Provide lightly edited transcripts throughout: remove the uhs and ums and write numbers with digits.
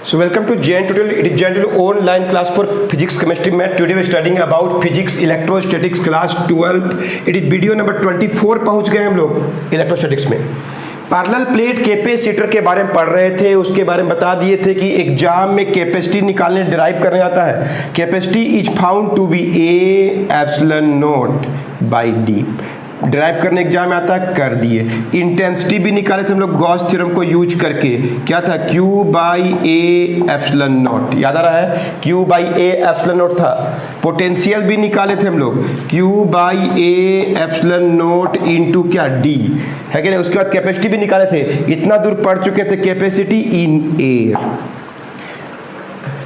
So welcome to JN Tutorial. It is JN Tutorial online class for physics, chemistry, math. Today we are studying about physics, electrostatics, class 12. It is video number 24 पहुंच गए हम लोग electrostatics में। Parallel plate capacitor के बारे में पढ़ रहे थे, उसके बारे में बता दिए थे कि एग्जाम में कैपेसिटी निकालने डिराइव करने आता है। Capacity is found to be a epsilon nought by D, drive करने एग्जाम में आता है, कर दिए। इंटेंसिटी भी निकाले थे हम लोग गॉस थ्योरम को यूज करके, क्या था Q by A epsilon not, याद आ रहा है Q by A epsilon not था। पोटेंशियल भी निकाले थे हम लोग Q by A epsilon not into क्या D है कि नहीं। उसके बाद कैपेसिटी भी निकाले थे, इतना दूर पढ़ चुके थे कैपेसिटी इन एयर।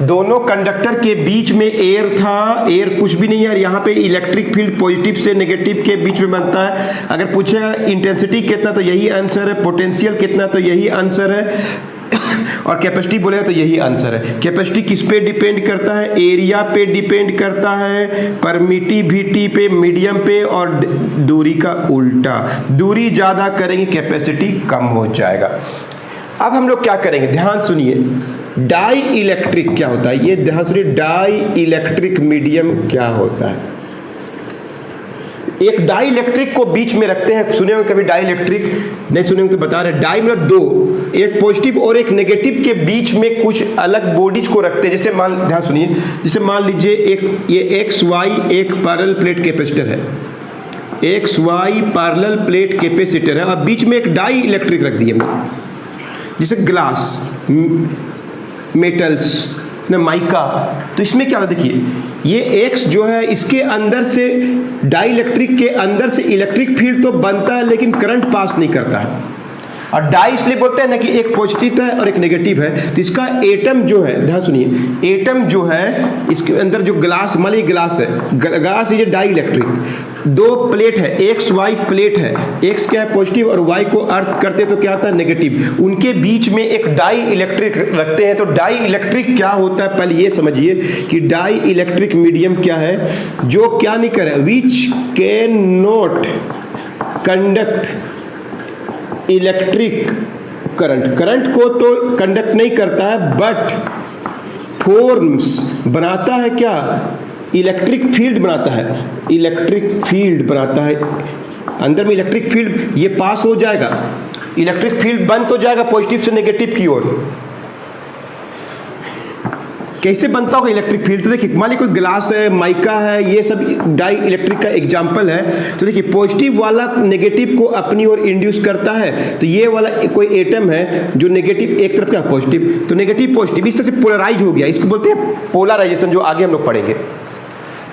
दोनों कंडक्टर के बीच में एयर था, एयर कुछ भी नहीं है। यहाँ पे इलेक्ट्रिक फील्ड पॉजिटिव से नेगेटिव के बीच में बनता है। अगर पूछेगा इंटेंसिटी कितना तो यही आंसर है, पोटेंशियल कितना तो यही आंसर है, और कैपेसिटी बोलेगा तो यही आंसर है। कैपेसिटी किस पे डिपेंड करता है? एरिया पे डिपेंड करता है, परमिटिविटी पे, मीडियम पे, और दूरी का उल्टा। दूरी ज़्यादा करेंगे कैपेसिटी कम हो जाएगा। अब हम लोग क्या करेंगे, ध्यान सुनिए। डाई इलेक्ट्रिक क्या होता है, ये ध्यान सुनिए। डाई इलेक्ट्रिक मीडियम क्या होता है? एक डाई इलेक्ट्रिक को बीच में रखते हैं, सुने हो कभी डाई इलेक्ट्रिक? नहीं सुने हो तो बता रहे। डाई मतलब दो, एक पॉजिटिव और एक नेगेटिव के बीच में कुछ अलग बॉडीज को रखते हैं। जैसे मान, ध्यान सुनिए, जैसे मान लीजिए ये एक्स वाई एक पैरेलल प्लेट कैपेसिटर है, X Y parallel plate capacitor है, और बीच में एक डाई इलेक्ट्रिक रख दिए हमने, जैसे ग्लास, मेटल्स न माइका। तो इसमें क्या होता है, देखिए ये X जो है, इसके अंदर से डाई इलेक्ट्रिक के अंदर से इलेक्ट्रिक फील्ड तो बनता है लेकिन करंट पास नहीं करता है। और डाई इसलिए बोलते हैं ना कि एक पॉजिटिव है और एक नेगेटिव है। तो इसका एटम जो है, ध्यान सुनिए, एटम जो है इसके अंदर जो ग्लास, मान लीजिए ग्लास है, ग्लास इज डाई इलेक्ट्रिक। दो प्लेट है, एक्स वाई प्लेट है, एक्स क्या है पॉजिटिव और वाई को अर्थ करते तो क्या होता है नेगेटिव। उनके बीच में एक डाई इलेक्ट्रिक रखते हैं। तो डाई इलेक्ट्रिक क्या होता है, पहले ये समझिए कि डाई इलेक्ट्रिक मीडियम क्या है, जो क्या नहीं करे, which can not conduct electric current. Current को तो कंडक्ट नहीं करता है, बट फॉर्म्स बनाता है क्या, इलेक्ट्रिक फील्ड बनाता है, इलेक्ट्रिक फील्ड बनाता है। अंदर में इलेक्ट्रिक फील्ड ये पास हो जाएगा, इलेक्ट्रिक फील्ड बंद हो जाएगा पॉजिटिव से नेगेटिव की ओर। कैसे बनता होगा इलेक्ट्रिक फील्ड? तो देखिए मान लीजिए कोई ग्लास है, माइका है, ये सब डाई इलेक्ट्रिक का एग्जांपल है। तो देखिए पॉजिटिव वाला नेगेटिव को अपनी ओर इंड्यूस करता है। तो ये वाला कोई एटम है जो नेगेटिव एक तरफ का पॉजिटिव, तो नेगेटिव पॉजिटिव इस तरह से पोलराइज हो गया। इसको बोलते हैं पोलराइजेशन, जो आगे हम लोग पढ़ेंगे।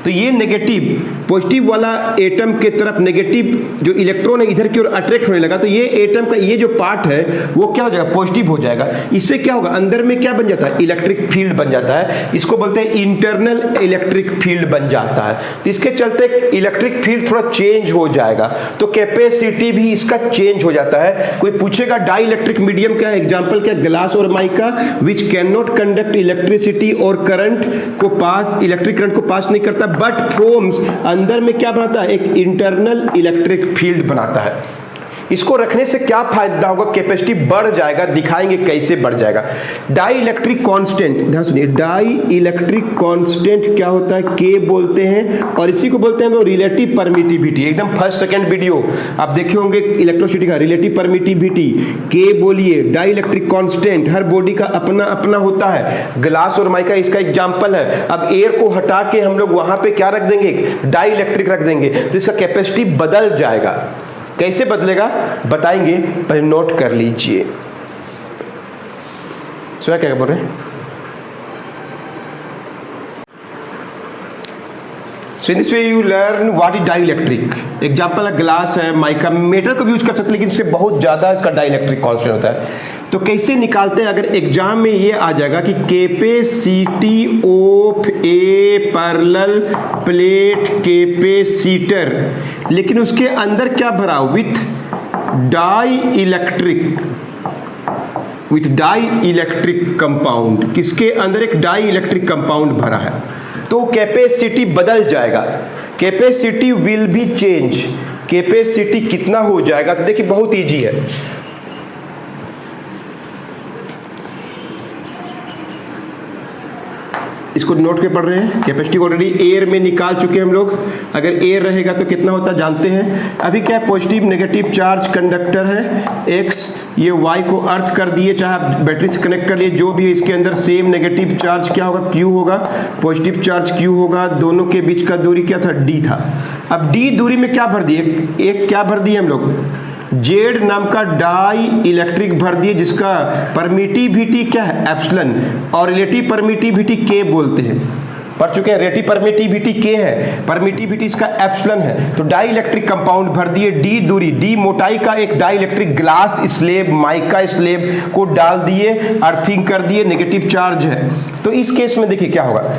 तो ये नेगेटिव पॉजिटिव वाला एटम के तरफ नेगेटिव जो इलेक्ट्रॉन है इधर की ओर अट्रैक्ट होने लगा। तो ये एटम का ये जो पार्ट है वो क्या हो जाएगा, पॉजिटिव हो जाएगा। इससे क्या होगा, अंदर में क्या बन जाता है, इलेक्ट्रिक फील्ड बन जाता है। इसको बोलते हैं इंटरनल इलेक्ट्रिक फील्ड बन जाता है। तो इसके चलते इलेक्ट्रिक फील्ड थोड़ा चेंज हो जाएगा, तो कैपेसिटी भी इसका चेंज हो जाता है। कोई पूछेगा डाई इलेक्ट्रिक मीडियम क्या है, एग्जाम्पल क्या, ग्लास और mica, which can not conduct electricity और करंट को पास, इलेक्ट्रिक करंट को पास नहीं करता, बट फॉर्म्स अंदर में क्या बनाता है, एक इंटरनल इलेक्ट्रिक फील्ड बनाता है। इसको रखने से क्या फायदा होगा, कैपेसिटी बढ़ जाएगा। दिखाएंगे कैसे बढ़ जाएगा। डाई इलेक्ट्रिक कांस्टेंट, ध्यान सुनिए, डाई इलेक्ट्रिक कांस्टेंट क्या होता है, के बोलते हैं, और इसी को बोलते हैं हम रिलेटिव परमिटिविटी। एकदम फर्स्ट सेकंड वीडियो आप देखे होंगे इलेक्ट्रिसिटी का, रिलेटिव परमिटिविटी के बोलिए। डाई इलेक्ट्रिक कांस्टेंट हर बॉडी का अपना अपना होता है। ग्लास और माइका इसका एग्जाम्पल है। अब एयर को हटा के हम लोग वहां पे क्या रख देंगे, डाई इलेक्ट्रिक रख देंगे, तो इसका कैपेसिटी बदल जाएगा। कैसे बदलेगा बताएंगे, पहले नोट कर लीजिए। सुना क्या बोल रहे हैं? So in this way you learn what is dielectric. Example है ग्लास है, माइका, मेटल को भी यूज कर सकते हैं, लेकिन इससे बहुत ज्यादा इसका डाइलेक्ट्रिक कांस्टेंट होता है। तो कैसे निकालते हैं, अगर एग्जाम में ये आ जाएगा कि capacity of a parallel plate capacitor, लेकिन उसके अंदर क्या भरा, विथ डाई इलेक्ट्रिक कंपाउंड। किसके अंदर एक डाई इलेक्ट्रिक कंपाउंड भरा है, तो कैपेसिटी बदल जाएगा। Capacity will be change. Capacity कितना हो जाएगा, तो देखिए बहुत इजी है। इसको नोट के पढ़ रहे हैं। कैपेसिटी ऑलरेडी एयर में निकाल चुके हैं हम लोग। अगर एयर रहेगा तो कितना होता है जानते हैं। अभी क्या है, पॉजिटिव नेगेटिव चार्ज कंडक्टर है x, ये y को अर्थ कर दिए, चाहे आप बैटरी से कनेक्ट कर लिए, जो भी है इसके अंदर सेम नेगेटिव चार्ज क्या होगा, q होगा, पॉजिटिव चार्ज q होगा। दोनों के बीच का दूरी क्या था, d था। अब d दूरी में क्या भर दिए, एक क्या भर दिए हम लोग, जेड नाम का डाई इलेक्ट्रिक भर दिए, जिसका परमिटिविटी क्या है, एप्सिलॉन, और रिलेटिव परमिटिविटी के बोलते हैं, पढ़ चुके हैं। रिलेटिव परमिटिविटी के है, परमिटिविटी इसका एप्सिलॉन है। तो डाई इलेक्ट्रिक कंपाउंड भर दिए, डी दूरी, डी मोटाई का एक dielectric glass slab, mica slab को डाल दिए, अर्थिंग कर दिए, नेगेटिव चार्ज है। तो इस केस में देखिए क्या होगा,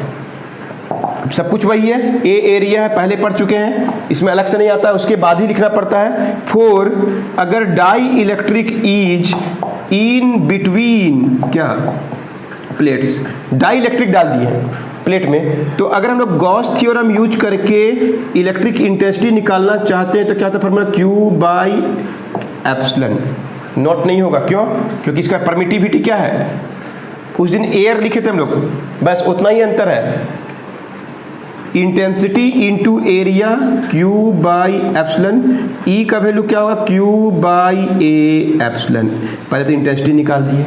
सब कुछ वही है, ए एरिया है, पहले पढ़ चुके हैं, इसमें अलग से नहीं आता है, उसके बाद ही लिखना पड़ता है। फोर, अगर dielectric is in between क्या प्लेट्स, डाई इलेक्ट्रिक डाल दिए प्लेट में, तो अगर हम लोग गॉस थ्योरम यूज करके इलेक्ट्रिक इंटेंसिटी निकालना चाहते हैं तो क्या होता है formula, Q by epsilon. Nought नहीं होगा, क्यों, क्योंकि इसका परमिटिविटी क्या है, उस दिन एयर लिखे थे हम लोग, बस उतना ही अंतर है। Intensity into area Q by epsilon, E का वैल्यू क्या होगा, Q बाई A एप्सिलॉन। पहले तो इंटेंसिटी निकाल दिए,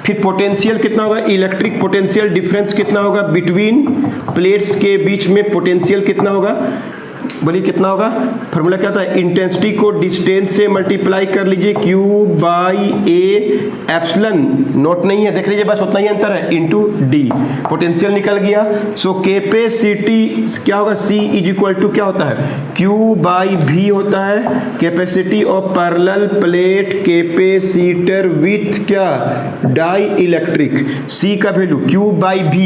फिर पोटेंशियल कितना होगा, इलेक्ट्रिक पोटेंशियल डिफरेंस कितना होगा बिटवीन प्लेट्स के बीच में, पोटेंशियल कितना होगा, बोलिए कितना होगा, फॉर्मूला क्या था, इंटेंसिटी को डिस्टेंस से मल्टीप्लाई कर लीजिए, Q by A epsilon. Nought नहीं है, देख लीजिए, बस उतना ही अंतर है, इनटू D। पोटेंशियल निकल गया। सो कैपेसिटी क्या होगा, C इज इक्वल टू क्या होता है, Q बाई V होता है, capacity of parallel plate capacitor with क्या, डाई इलेक्ट्रिक। C का value Q by V,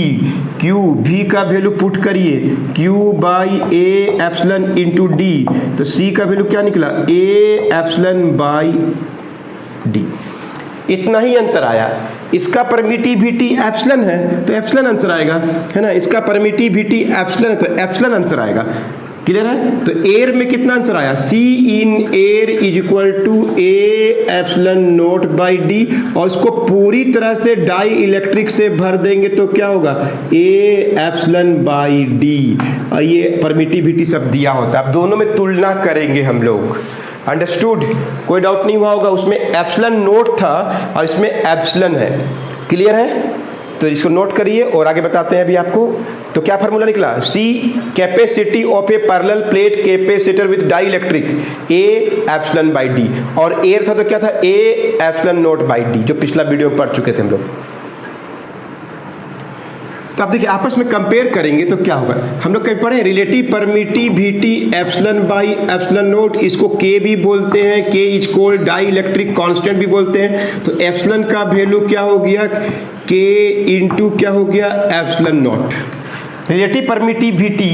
Q V का वैल्यू पुट करिए, Q by A epsilon into D, तो C का वैल्यू क्या निकला, A एप्सिलॉन बाई D। इतना ही अंतर आया। इसका परमिटिविटी एप्सिलॉन है तो एप्सिलॉन आंसर आएगा, है ना, इसका परमिटिविटी एप्सिलॉन है तो एप्सिलॉन आंसर आएगा। क्लियर है। तो एयर में कितना आंसर आया, C in air is equal to A epsilon nought by D, और इसको पूरी तरह से डाई इलेक्ट्रिक से भर देंगे तो क्या होगा, A एप्सिलॉन बाई D। और ये परमिटिविटी सब दिया होता है। अब दोनों में तुलना करेंगे हम लोग, अंडरस्टूड, कोई डाउट नहीं हुआ होगा। उसमें एप्सिलॉन नोट था और इसमें एप्सिलॉन है। क्लियर है, तो इसको नोट करिए और आगे बताते हैं अभी आपको। तो क्या फार्मूला निकला, C capacity of a parallel plate capacitor with dielectric, A epsilon by D, और एयर था तो क्या था, A epsilon nought by D, जो पिछला वीडियो में पढ़ चुके थे हम लोग। तो आप देखिए आपस में कंपेयर करेंगे तो क्या होगा, हम लोग कहीं पढ़े relative permittivity epsilon by epsilon nought, इसको K भी बोलते हैं, K is called dielectric constant भी बोलते हैं। तो एप्सिलॉन का वैल्यू क्या हो गया, K इंटू क्या हो गया, epsilon naught. Relative permittivity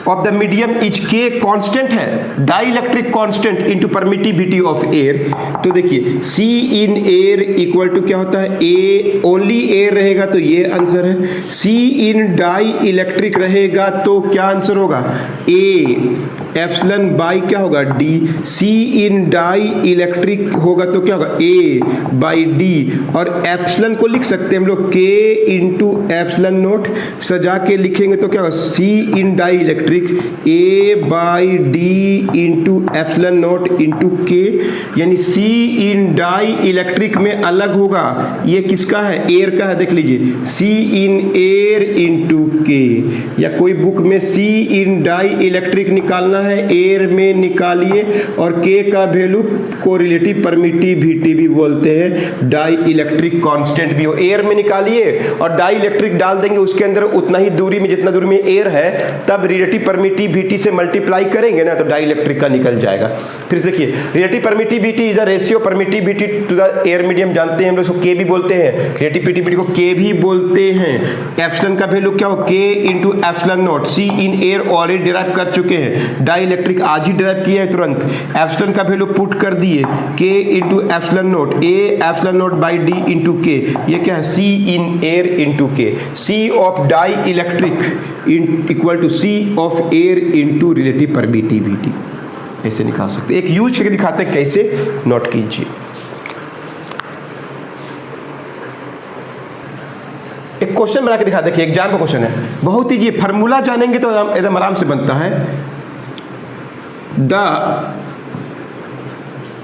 of the medium is K constant है, dielectric constant into permittivity of air. तो देखिए C in air equal to क्या होता है, A ओनली एयर रहेगा तो ये आंसर है, C इन डाई इलेक्ट्रिक रहेगा तो क्या आंसर होगा, A एप्सिलॉन बाई क्या होगा, D। C in die electric होगा तो क्या होगा, A बाई D, और एप्सिलॉन को लिख सकते हैं हम लोग K इंटू एप्सिलॉन नोट, सजा के लिखेंगे तो क्या होगा, C in dielectric A by D into epsilon nought into K, यानी C इन डाई इलेक्ट्रिक में अलग होगा, ये किसका है, एयर का है, देख लीजिए C in air into K, या कोई बुक में C इन डाई इलेक्ट्रिक निकालना है, एयर में निकालिए, और K का वैल्यू को रिलेटिव परमिटिविटी भी बोलते हैं, डाई इलेक्ट्रिक कांस्टेंट भी हो, एयर में निकालिए और डाई इलेक्ट्रिक डाल देंगे उसके अंदर उतना ही दूरी में, जितना दूरी में एयर है, तब रिलेटिव परमिटिविटी से मल्टीप्लाई करेंगे ना तो डाई इलेक्ट्रिक का निकल जाएगा। फिर देखिए relative permittivity is a ratio permittivity to the air medium, जानते हैं हम लोग इसको K भी बोलते हैं, रिलेटिव परमिटिविटी को K भी बोलते हैं। एप्सिलॉन का वैल्यू क्या हो, K into epsilon note, C in air already derive कर चुके हैं, डाई इलेक्ट्रिक आज ही डिराइव किया है तुरंत, एप्सिलॉन का वैल्यू पुट कर दिए, K into epsilon nought, A epsilon nought by D into K, ये क्या है, C in air into K, C of dielectric equal to C of air into relative permittivity, ऐसे निकाल सकते हैं। एक यूज करके दिखाते हैं कैसे, नोट कीजिए। एक क्वेश्चन बना के दिखा, देखिए एग्जाम का क्वेश्चन है, बहुत ही ये फार्मूला जानेंगे तो एकदम आराम से बनता है। The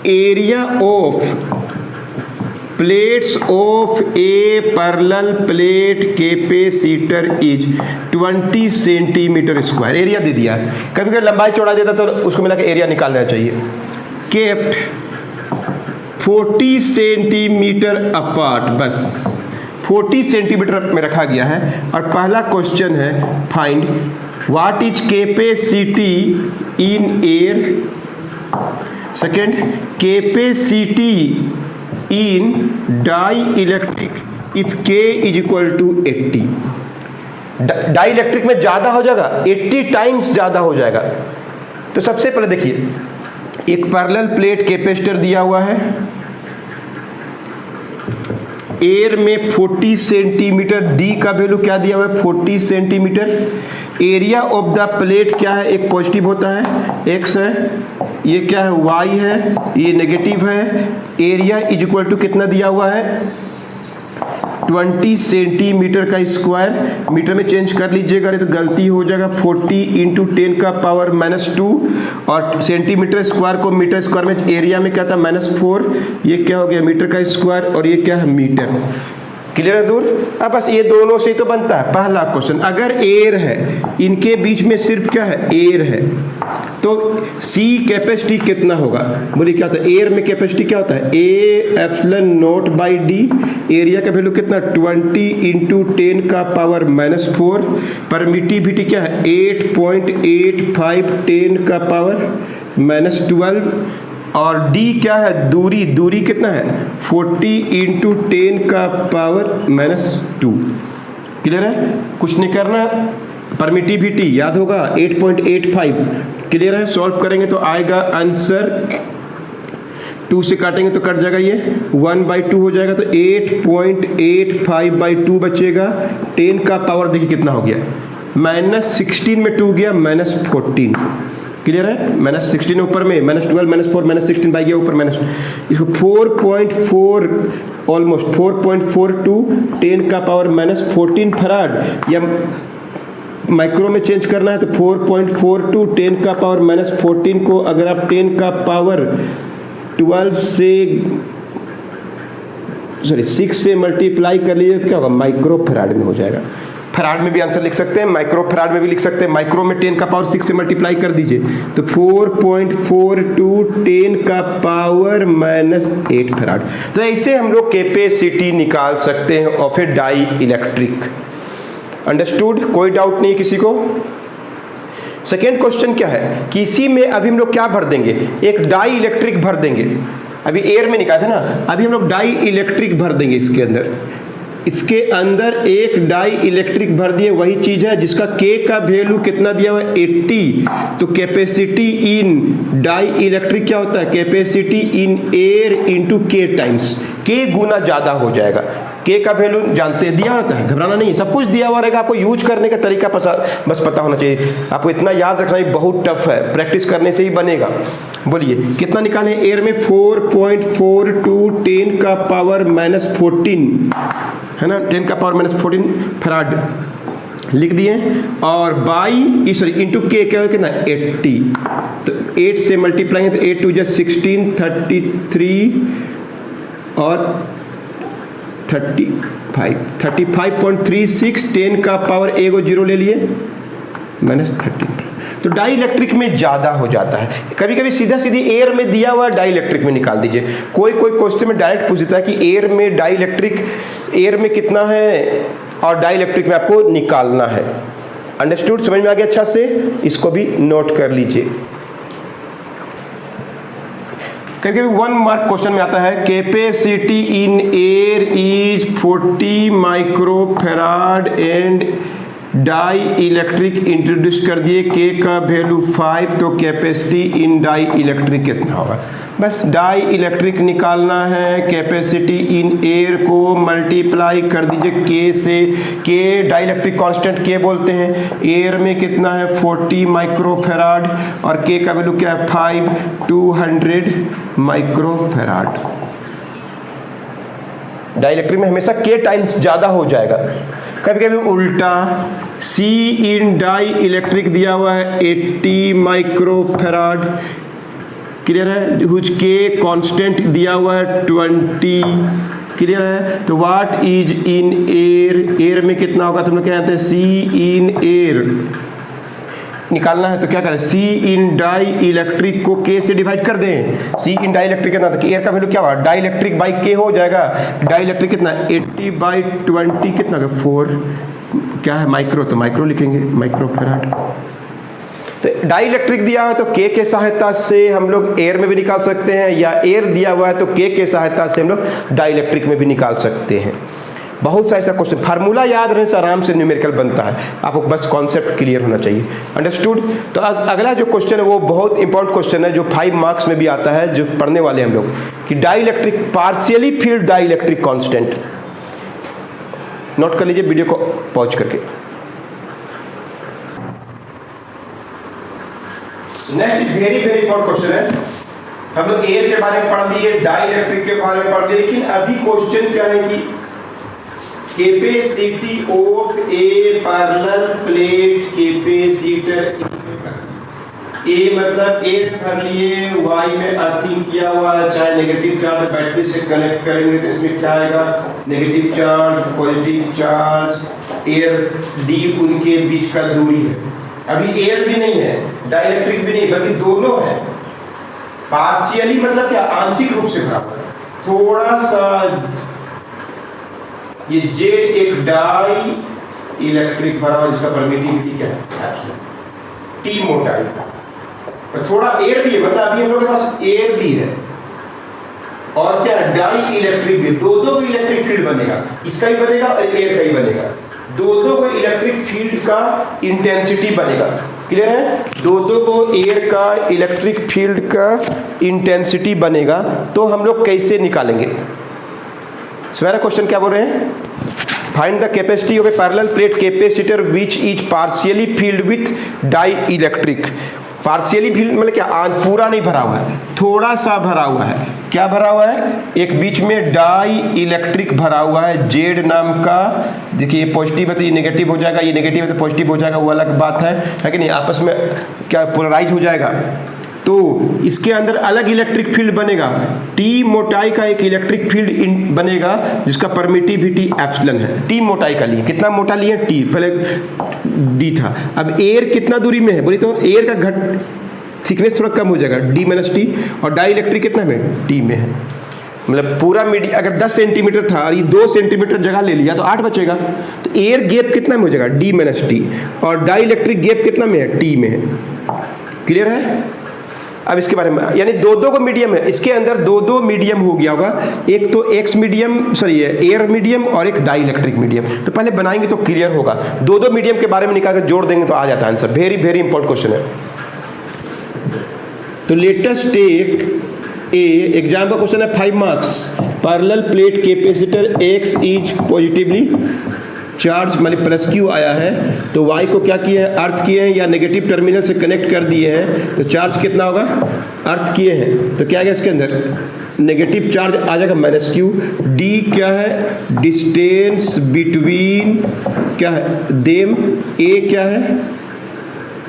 area of plates of a parallel plate capacitor is 20 centimetre square. Area दे दिया है, कभी कभी लंबाई चौड़ाई देता तो उसको मिला के एरिया निकाल लेना चाहिए। केप्ट 40 सेंटीमीटर अपार्ट, बस 40 सेंटीमीटर में रखा गया है। और पहला क्वेश्चन है find what is capacity in air. Second, capacity in dielectric if K is equal to 80। Dielectric में ज्यादा हो जाएगा, 80 टाइम्स ज्यादा हो जाएगा। तो सबसे पहले देखिए, एक पैरेलल प्लेट कैपेसिटर दिया हुआ है, एयर में 40 सेंटीमीटर, डी का वैल्यू क्या दिया हुआ है 40 centimetre. Area of the plate क्या है, एक पॉजिटिव होता है x है, ये क्या है y है, ये नेगेटिव है। एरिया इज इक्वल टू कितना दिया हुआ है 20 सेंटीमीटर का स्क्वायर, मीटर में चेंज कर लीजिएगा नहीं तो गलती हो जाएगा। 40 इंटू 10 का पावर -2 और सेंटीमीटर स्क्वायर को मीटर स्क्वायर में, एरिया में क्या था -4, ये क्या हो गया मीटर का स्क्वायर और ये क्या है मीटर। क्लियर है दूर। अब बस ये दोनों से तो बनता है। पहला क्वेश्चन, अगर एयर है, इनके बीच में सिर्फ क्या है एयर है, तो C कैपेसिटी कितना होगा, बोलिए क्या होता है एयर में कैपेसिटी क्या होता है A epsilon nought by D. Area का वैल्यू कितना 20 इंटू 10 का पावर -4। परमिटिविटी क्या है 8.85 10 का पावर -12। और D क्या है दूरी, दूरी कितना है 40 इंटू 10 का पावर -2। क्लियर है, कुछ नहीं करना। परमिटिविटी याद होगा 8.85। क्लियर है, सॉल्व करेंगे तो आएगा आंसर 2 से काटेंगे तो कट जाएगा, ये 1/2 हो जाएगा, तो 8.85/2 बचेगा। 10 का पावर देखिए कितना हो गया, -16 में 2 गया -14। क्लियर है, -16 ऊपर में -12 -4 -16 बाई गया ऊपर माइनस, इसको 4.4 ऑलमोस्ट 4.42 10 का पावर -14 फराड, या माइक्रो में चेंज करना है तो 4.42 10 का पावर -14 को अगर आप 10 का पावर 12 से 6 से मल्टीप्लाई कर लीजिए तो क्या होगा माइक्रो फराड में हो जाएगा। फराड में भी आंसर लिख सकते हैं, माइक्रो फराड में भी लिख सकते हैं। माइक्रो में 10 का पावर 6 से मल्टीप्लाई कर दीजिए तो 4.42 10 का पावर -8 फराड। तो ऐसे हम लोग कैपेसिटी निकाल सकते हैं of a dielectric. Understood, कोई डाउट नहीं किसी को। सेकेंड क्वेश्चन क्या है कि इसी में अभी हम लोग क्या भर देंगे, एक डाई इलेक्ट्रिक भर देंगे। अभी एयर में निकाले थे ना, अभी हम लोग डाई इलेक्ट्रिक भर देंगे इसके अंदर। इसके अंदर एक डाई इलेक्ट्रिक भर दिए, वही चीज है जिसका K का वैल्यू कितना दिया हुआ है 80। तो कैपेसिटी इन डाई इलेक्ट्रिक क्या होता है capacity in air into K times, K गुना ज्यादा हो जाएगा। K का वैल्यू जानते हैं, दिया होता है, घबराना नहीं है, सब कुछ दिया हुआ रहेगा। आपको यूज करने का तरीका बस पता होना चाहिए। आपको इतना याद रखना भी बहुत टफ है, प्रैक्टिस करने से ही बनेगा। बोलिए कितना निकाले एयर में 4.42 10 का पावर -14 है ना, 10 का पावर -14 फराड लिख दिए। और बाई सॉरी इंटू K क्या कितना 80, तो 8 से मल्टीप्लाई तो 8 2 16 33 और 35.36 10 का पावर एगो जीरो ले लिए -13। तो डाई इलेक्ट्रिक में ज्यादा हो जाता है। कभी कभी सीधा सीधी एयर में दिया हुआ डाई इलेक्ट्रिक में निकाल दीजिए। कोई क्वेश्चन में डायरेक्ट पूछ देता है कि एयर में डाई इलेक्ट्रिक एयर में कितना है और डाई इलेक्ट्रिक में आपको निकालना है। अंडरस्टूड, समझ में आ गया अच्छा से, इसको भी नोट कर लीजिए। कभी 1 मार्क क्वेश्चन में आता है capacity in air is 40 microfarad and dielectric introduce कर दिए, K का वैल्यू 5, तो कैपेसिटी इन डाई इलेक्ट्रिक कितना होगा। बस डाई इलेक्ट्रिक निकालना है, कैपेसिटी इन एयर को मल्टीप्लाई कर दीजिए K से। K dielectric constant K बोलते हैं, एयर में कितना है 40 माइक्रोफैराड और K का वैल्यू क्या है 5, 200 माइक्रोफैराड। डाई इलेक्ट्रिक में हमेशा K टाइम्स ज्यादा हो जाएगा। कभी कभी उल्टा, सी इन डाई इलेक्ट्रिक दिया हुआ है 80 माइक्रोफेराड, क्लियर है, हुज के कांस्टेंट दिया हुआ है 20, क्लियर है। तो what is in air, air में कितना होगा, तुम लोग क्या जानते हैं, सी इन एयर निकालना है तो क्या करें, सी इन डाई इलेक्ट्रिक को के से डिवाइड कर दें। सी इन डाई इलेक्ट्रिक कितना था, एयर का वैल्यू क्या हुआ, डाई इलेक्ट्रिक बाई के हो जाएगा। डाई इलेक्ट्रिक कितना 80/20 कितना का 4, क्या है माइक्रो, तो माइक्रो लिखेंगे, माइक्रोफेराड। तो डाई इलेक्ट्रिक दिया हुआ है तो के सहायता से हम लोग एयर में भी निकाल सकते हैं, या एयर दिया हुआ है तो के सहायता से हम लोग डाई इलेक्ट्रिक में भी निकाल सकते हैं। बहुत सा ऐसा क्वेश्चन, फार्मूला याद रहने से आराम से न्यूमेरिकल बनता है, आपको बस कॉन्सेप्ट क्लियर होना चाहिए। अंडरस्टूड। तो अगला जो क्वेश्चन है वो बहुत इंपॉर्टेंट क्वेश्चन है, जो 5 मार्क्स में भी आता है, जो पढ़ने वाले हम लोग, कि dielectric partially filled dielectric constant. Note कर लीजिए वीडियो को पॉज करके। Next very very important question है, हम लोग एयर के बारे में पढ़ लिए, डाई इलेक्ट्रिक के बारे में पढ़ लिए, लेकिन अभी क्वेश्चन क्या है कि capacity of a parallel plate capacitor, A मतलब ए में भर लिए, वाई में अर्थिंग किया हुआ है, चाहे नेगेटिव चार्ज बैटरी से कनेक्ट करेंगे तो इसमें क्या आएगा, negative charge, positive charge, air D उनके बीच का दूरी है। अभी एयर भी नहीं है, डाई इलेक्ट्रिक भी नहीं, बल्कि दोनों है। पार्शियली मतलब क्या, आंशिक रूप से भरा हुआ है, थोड़ा सा ये जेड एक डाई इलेक्ट्रिक भरा हुआ, जिसका परमिटिविटी क्या है, एब्सोल्यूट टी मोटाई का, थोड़ा एयर भी है, मतलब अभी हम लोग के पास एयर भी है और क्या है, डाई इलेक्ट्रिक भी, दो भी इलेक्ट्रिक फील्ड बनेगा, इसका भी बनेगा और एयर का ही बनेगा, दो को इलेक्ट्रिक फील्ड का इंटेंसिटी बनेगा। क्लियर है, दो को एयर का इलेक्ट्रिक फील्ड का इंटेंसिटी बनेगा। तो हम लोग कैसे निकालेंगे, मेरा क्वेश्चन क्या बोल रहे हैं, find the capacity of a parallel plate capacitor which is partially filled with dielectric. Partially filled मतलब क्या, पूरा नहीं भरा हुआ है, थोड़ा सा भरा हुआ है। क्या भरा हुआ है, एक बीच में डाई इलेक्ट्रिक भरा हुआ है, जेड नाम का। देखिए ये पॉजिटिव है तो ये नेगेटिव हो जाएगा, ये नेगेटिव है तो पॉजिटिव हो जाएगा, वो अलग बात है कि नहीं, आपस में क्या पोलराइज हो जाएगा। तो इसके अंदर अलग इलेक्ट्रिक फील्ड बनेगा, टी मोटाई का एक इलेक्ट्रिक फील्ड बनेगा जिसका परमिटिविटी एप्सिलॉन है। टी मोटाई का लिए, कितना मोटा लिए, टी, पहले डी था। अब एयर कितना दूरी में है, बोली तो एयर का घट थिकनेस थोड़ा कम हो जाएगा, डी माइनस टी, और डाई इलेक्ट्रिक कितना में, टी में है। मतलब पूरा मीडियम अगर 10 सेंटीमीटर था और ये 2 सेंटीमीटर जगह ले लिया तो 8 बचेगा। तो एयर गैप कितना में हो जाएगा, डी माइनस टी, और डाई इलेक्ट्रिक गैप कितना में है, टी में है। क्लियर है। अब इसके बारे में, यानी दो को मीडियम है, इसके अंदर दो मीडियम हो गया होगा, एक तो x medium, sorry air medium और एक डाई इलेक्ट्रिक मीडियम। तो पहले बनाएंगे तो क्लियर होगा, दो मीडियम के बारे में निकाल कर जोड़ देंगे तो आ जाता है answer. Very very important question है। तो लेटेस्ट टेक ए एग्जाम का क्वेश्चन है 5 marks, parallel plate capacitor x is positively charge मतलब प्लस क्यू आया है, तो वाई को क्या किए हैं, अर्थ किए हैं या नेगेटिव टर्मिनल से कनेक्ट कर दिए हैं, तो चार्ज कितना होगा, अर्थ किए हैं, तो क्या है इसके अंदर नेगेटिव चार्ज आ जाएगा माइनस क्यू। डी क्या है, डिस्टेंस बिटवीन क्या है देम, ए क्या है,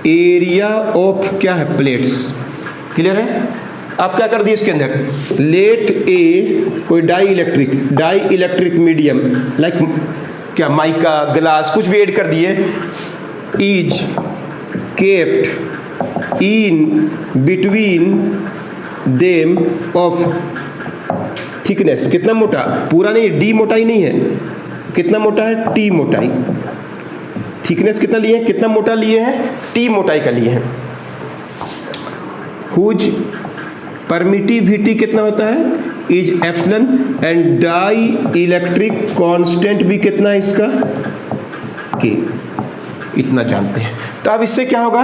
एरिया ऑफ क्या है प्लेट्स। क्लियर है। आप क्या कर दिए इसके अंदर, लेट ए कोई डाई इलेक्ट्रिक मीडियम लाइक क्या माइका, ग्लास, कुछ भी ऐड कर दिए, is kept in between them of thickness, कितना मोटा, पूरा नहीं, डी मोटाई नहीं है, कितना मोटा है, टी मोटाई। थिकनेस कितना लिए हैं, कितना मोटा लिए हैं, टी मोटाई का लिए हैं। हुज परमिटिविटी कितना होता है, is epsilon, and dielectric constant भी कितना है इसका, के, इतना जानते हैं। तो अब इससे क्या होगा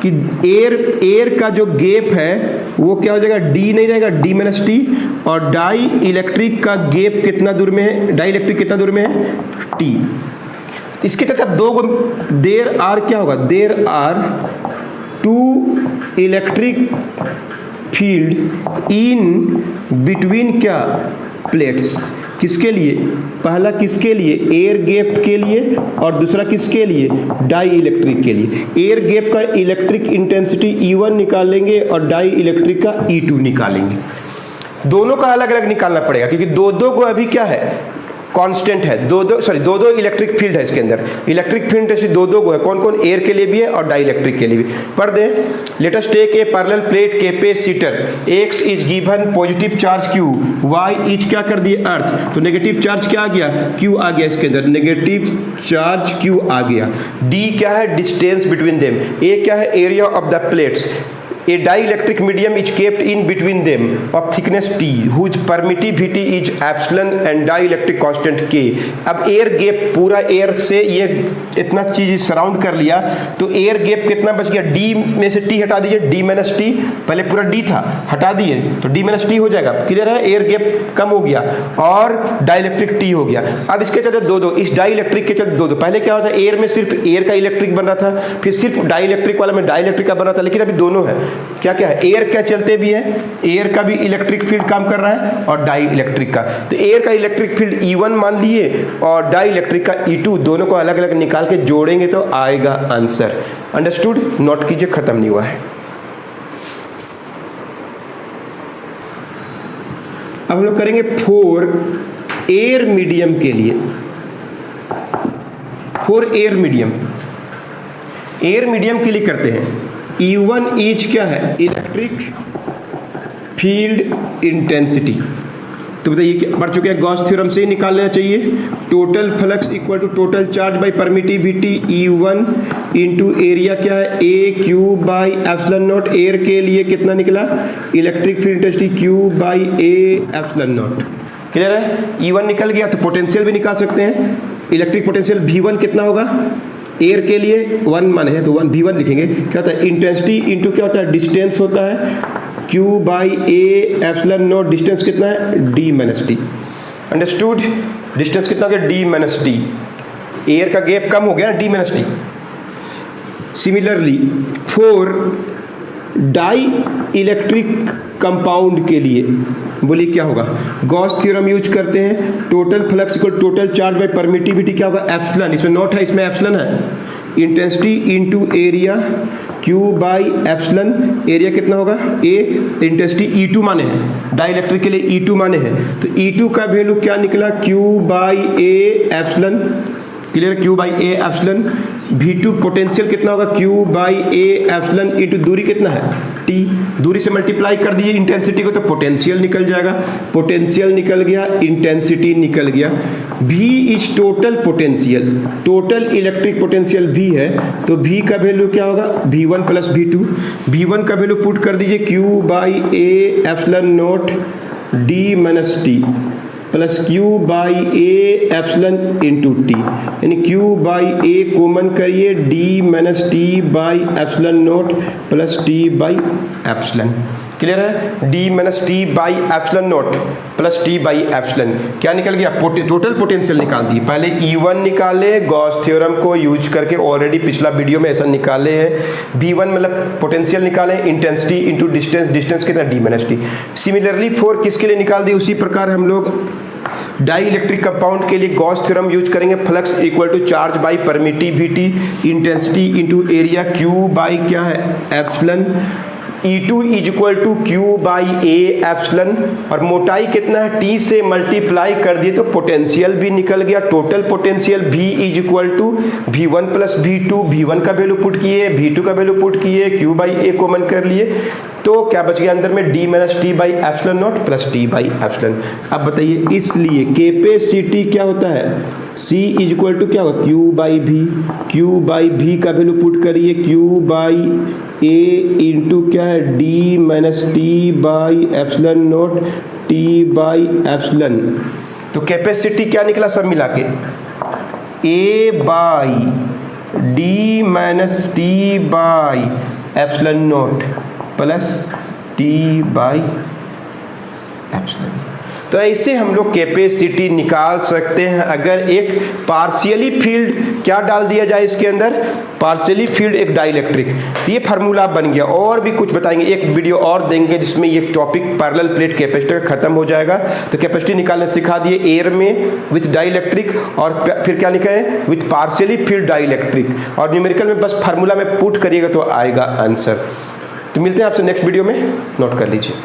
कि एयर का जो गैप है वो क्या हो जाएगा, डी नहीं रहेगा, डी माइनस टी, और डाई इलेक्ट्रिक का गैप कितना दूर में है, डाई इलेक्ट्रिक कितना दूर में है, टी। इसके तहत अब दो देर आर क्या होगा, there are 2 electric field in between क्या प्लेट्स, किसके लिए? पहला किसके लिए? एयर गैप के लिए, और दूसरा किसके लिए? डाई इलेक्ट्रिक के लिए। एयर गैप का इलेक्ट्रिक इंटेंसिटी E1 निकालेंगे और डाई इलेक्ट्रिक का E2 निकालेंगे। दोनों का अलग अलग निकालना पड़ेगा क्योंकि दो दो को अभी क्या है, कांस्टेंट है। दो दो इलेक्ट्रिक फील्ड है इसके अंदर। इलेक्ट्रिक फील्ड ऐसे दो दो को है, कौन कौन? एयर के लिए भी है और डाई इलेक्ट्रिक के लिए भी। पढ़ दें, let us take a parallel plate capacitor, x is given positive charge q, y is क्या कर दिए? अर्थ। तो नेगेटिव चार्ज क्या आ गया? q आ गया इसके अंदर, नेगेटिव चार्ज q आ गया। d क्या है? Distance between them. a क्या है? Area of the plates. A dielectric medium is kept in between them of thickness T, whose permittivity is epsilon and dielectric constant K। अब air gap, पूरा air से ये इतना चीज सराउंड कर लिया, तो एयर गैप कितना बच गया? D में से T हटा दीजिए, D माइनस T, पहले पूरा D था, हटा दिए तो D माइनस T हो जाएगा। क्लियर है? एयर गैप कम हो गया और डाइलेक्ट्रिक T हो गया। अब इसके चलते दो दो, इस डाइलेक्ट्रिक के चलते दो दो। पहले क्या होता है, एयर में सिर्फ एयर का इलेक्ट्रिक बन रहा था, फिर सिर्फ डाइलेक्ट्रिक वाला में डाइलेक्ट्रिक का बन रहा था, लेकिन अभी दोनों है। क्या क्या है? एयर क्या चलते भी है, एयर का भी इलेक्ट्रिक फील्ड काम कर रहा है और डाई इलेक्ट्रिक का। तो एयर का इलेक्ट्रिक फील्ड E1 मान लिए और डाई इलेक्ट्रिक का E2, दोनों को अलग अलग निकाल के जोड़ेंगे तो आएगा आंसर। अंडरस्टूड? नोट कीजिए, खत्म नहीं हुआ है। अब हम लोग करेंगे 4 एयर मीडियम के लिए। 4 एयर मीडियम, एयर मीडियम के लिए करते हैं। E1 इज क्या है? Electric field intensity. तो बताइए क्या पढ़ चुके हैं? गॉस थ्योरम से ही निकाल लेना चाहिए। Total flux equal to total charge by permittivity E1 into area क्या है? A Q by epsilon nought. Air के लिए कितना निकला? Electric field intensity Q by A epsilon nought. Clear है? E1 निकल गया तो पोटेंशियल भी निकाल सकते हैं। इलेक्ट्रिक पोटेंशियल V1 कितना होगा? एयर के लिए 1 मान है तो 1 V1 लिखेंगे। क्या होता है? इंटेंसिटी इंटू क्या होता है? डिस्टेंस होता है, Q by A epsilon nought. Distance कितना है? D minus T. Understood? Distance कितना हो गया? D minus T. एयर का गैप कम हो गया ना, D minus T. Similarly 4 dielectric compound के लिए बोलिए क्या होगा? गॉस थ्योरम यूज करते हैं। Total flux equal total charge by permittivity क्या होगा? एप्सिलॉन। इसमें नॉट है, इसमें एप्सिलॉन है। Intensity into area Q by epsilon. Area कितना होगा? A। इंटेंसिटी E2 माने हैं, डाई इलेक्ट्रिक के लिए E2 माने हैं, तो E2 का वैल्यू क्या निकला? Q by A epsilon. Clear? Q by A epsilon. V2 potential कितना होगा? Q by A epsilon into दूरी कितना है? T। दूरी से मल्टीप्लाई कर दीजिए इंटेंसिटी को तो पोटेंशियल निकल जाएगा। पोटेंशियल निकल गया, इंटेंसिटी निकल गया। V is total potential, total electric potential V है, तो V का वैल्यू क्या होगा? V1 plus V2। V1 का वैल्यू पुट कर दीजिए Q by A epsilon not D minus T plus Q by A epsilon into T, यानी Q by A common करिए, D minus T by epsilon note plus T by epsilon. Clear है? D minus T by epsilon note plus T by epsilon क्या निकल गया? Total potential निकाल दी। पहले E1 निकाले Gauss theorem को यूज करके, ऑलरेडी पिछला वीडियो में ऐसा निकाले हैं। V1 मतलब पोटेंशियल निकाले, इंटेंसिटी इंटू डिस्टेंस, डिस्टेंस कितना? D minus T। सिमिलरली 4 किसके लिए निकाल दी? उसी प्रकार हम लोग डाई इलेक्ट्रिक कंपाउंड के लिए गॉस थ्योरम यूज करेंगे। Flux equal to charge by permittivity, intensity into area Q by क्या है? Epsilon. E2 is equal to Q by A epsilon, और मोटाई कितना है? T से मल्टीप्लाई कर दिए तो पोटेंशियल भी निकल गया। Total potential V is equal to V1 plus V2। V1 का वैल्यू पुट किए, V2 का वैल्यू पुट किए, Q बाई A कॉमन कर लिए, तो क्या बच गया अंदर में? D minus T by epsilon nought plus T by epsilon. अब बताइए, इसलिए कैपेसिटी क्या होता है? C इज इक्वल टू क्या होगा? Q by V। Q by V का वैल्यू पुट करिए, Q बाई A इंटू क्या है? D minus T by epsilon not T by epsilon. तो कैपेसिटी क्या निकला सब मिला के? A by D minus T by epsilon nought plus T by epsilon. तो ऐसे हम लोग कैपेसिटी निकाल सकते हैं अगर एक पार्शियली फील्ड क्या डाल दिया जाए इसके अंदर, पार्शियली फील्ड एक डाइलेक्ट्रिक। तो ये फार्मूला बन गया। और भी कुछ बताएंगे, एक वीडियो और देंगे जिसमें ये टॉपिक पैरेलल प्लेट कैपेसिटर खत्म हो जाएगा। तो कैपेसिटी निकालने सिखा दिए एयर में विथ डाइलेक्ट्रिक, और फिर क्या लिखा है विथ पार्शियली फील्ड डाइलेक्ट्रिक, और न्यूमेरिकल में बस फार्मूला में पुट करिएगा तो आएगा आंसर। तो मिलते हैं आपसे नेक्स्ट वीडियो में, नोट कर लीजिए।